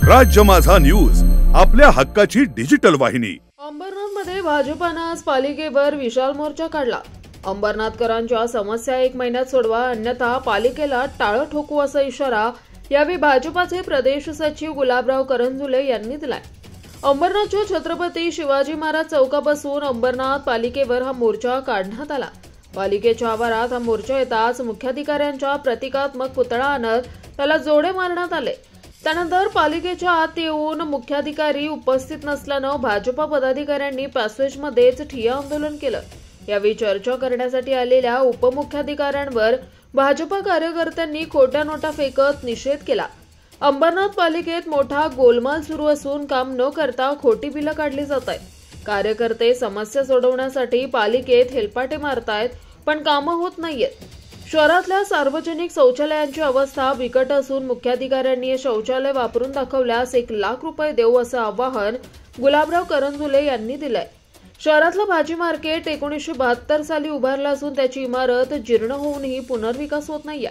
राज्य माझा न्यूज, आपल्या हक्काची डिजिटल वाहिनी। अंबरनाथमध्ये भाजपाने आज पालिकेवर विशाल मोर्चा काढला। अंबरनाथकरांच्या समस्या 1 महिन्यात सोडवा, अन्यथा पालिकेला टाळं ठोकू असा इशारा यावेळी भाजपाचे प्रदेश सचिव गुलाबराव करंजुले यांनी दिलाय। अंबरनाथच्या छत्रपती शिवाजी महाराज चौकापासून अंबरनाथ पालिकेवर हा मोर्चा काढण्यात आला। पालिकेच्या आवारात हा मोर्चा येताच मुख्याधिकाऱ्यांच्या प्रतिकात्मक पुतळा आणत त्याला जोडे मारण्यात आले। त्यानंतर पालिकेच्या आत येऊन मुख्याधिकारी उपस्थित नसल्याने भाजपा पदाधिकाऱ्यांनी पॅसेजमध्येच ठिय्या आंदोलन केलं। यावेळी चर्चा करण्यासाठी आलेल्या उपमुख्याधिकाऱ्यांवर भाजपा कार्यकर्त्यांनी खोट्या नोटा फेकत निषेध केला। अंबरनाथ पालिकेत मोठा गोलमाल सुरू असून काम न करता खोटी बिलं काढली जात आहेत। कार्यकर्ते समस्या सोडवण्यासाठी पालिकेत हेलपाटे मारतायत, पण कामं होत नाहीयेत। शहरातल्या सार्वजनिक शौचालयांची अवस्था बिकट असून मुख्याधिकाऱ्यांनी हे शौचालय वापरून दाखवल्यास 1 लाख रुपये देऊ असं आवाहन गुलाबराव करंजुले यांनी दिलंय। शहरातलं भाजी मार्केट 1972 साली उभारलं असून त्याची इमारत जीर्ण होऊनही पुनर्विकास होत नाहीये।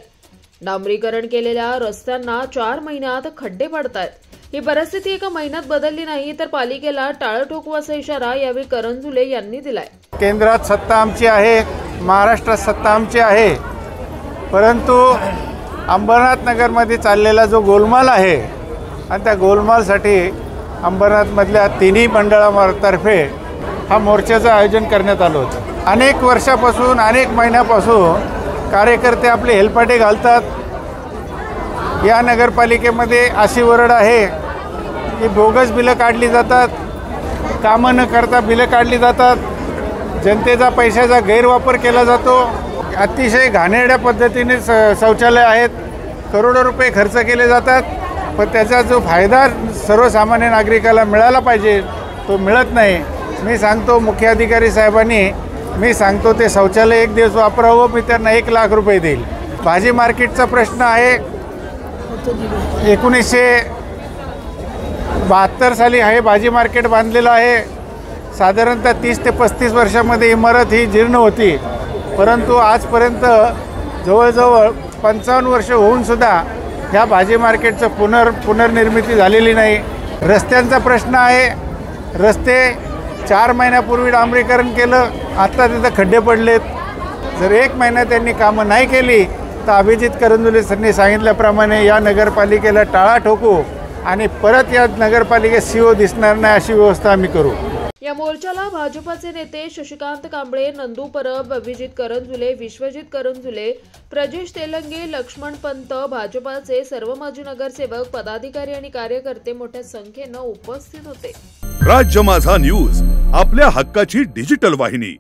डांबरीकरण केलेल्या रस्त्यांना 4 महिन्यात खड्डे पडतायत। ही परिस्थिती 1 महिन्यात बदलली नाही तर पालिकेला टाळं ठोकू असा इशारा यावेळी करंजुले यांनी दिलाय। केंद्रात सत्ता आमची आहे, महाराष्ट्रात सत्ता आमची आहे, परंतु अंबरनाथ नगरमध्ये चाललेला जो गोलमाल आहे आणि त्या गोलमालसाठी अंबरनाथमधल्या तिन्ही मंडळातर्फे हा मोर्चाचं आयोजन करण्यात आलं होतं। अनेक वर्षापासून अनेक महिन्यापासून कार्यकर्ते आपले हेलपाटे घालतात। या नगरपालिकेमध्ये अशी वरड आहे की बोगस बिलं काढली जातात, कामं न करता बिलं काढली जातात, जनतेचा पैशाचा गैरवापर केला जातो। अतिशय घाणेरड्या पद्धतीने शौचालय आहेत, करोडो रुपये खर्च केले जातात, पण त्याचा जो फायदा सर्वसामान्य नागरिकाला मिळाला पाहिजे तो मिळत नाही। मी सांगतो मुख्याधिकारी साहेबांनी, मी सांगतो ते शौचालय 1 दिवस वापरावं, मी त्यांना 1 लाख रुपये देईल। भाजी मार्केटचा प्रश्न आहे, 1972 साली हे भाजी मार्केट बांधलेलं आहे। साधारणतः 30 ते 35 वर्षामध्ये इमारत ही जीर्ण होती, परंतु आजपर्यंत जवळजवळ 55 वर्ष होऊनसुद्धा ह्या भाजी मार्केटचं पुनर्निर्मिती झालेली नाही। रस्त्यांचा प्रश्न आहे, रस्ते 4 महिन्यापूर्वी डांबरीकरण केलं, आता तिथं खड्डे पडलेत। जर 1 महिना त्यांनी कामं नाही केली तर अभिजित करंजुले यांनी सांगितल्याप्रमाणे या नगरपालिकेला टाळा ठोकू आणि परत या नगरपालिकेत CO दिसणार नाही अशी व्यवस्था आम्ही करू। या मोर्चाला भाजपाचे नेते शशिकांत कांबळे, नंदू परब, अभिजित करंजुले, विश्वजित करंजुले, प्रजेश तेलंगे, लक्ष्मण पंत, भाजपाचे सर्व माजी नगरसेवक, पदाधिकारी आणि कार्यकर्ते मोठ्या संख्येने उपस्थित होते। राज्य माझा न्यूज, आपल्या हक्काची डिजिटल वाहिनी।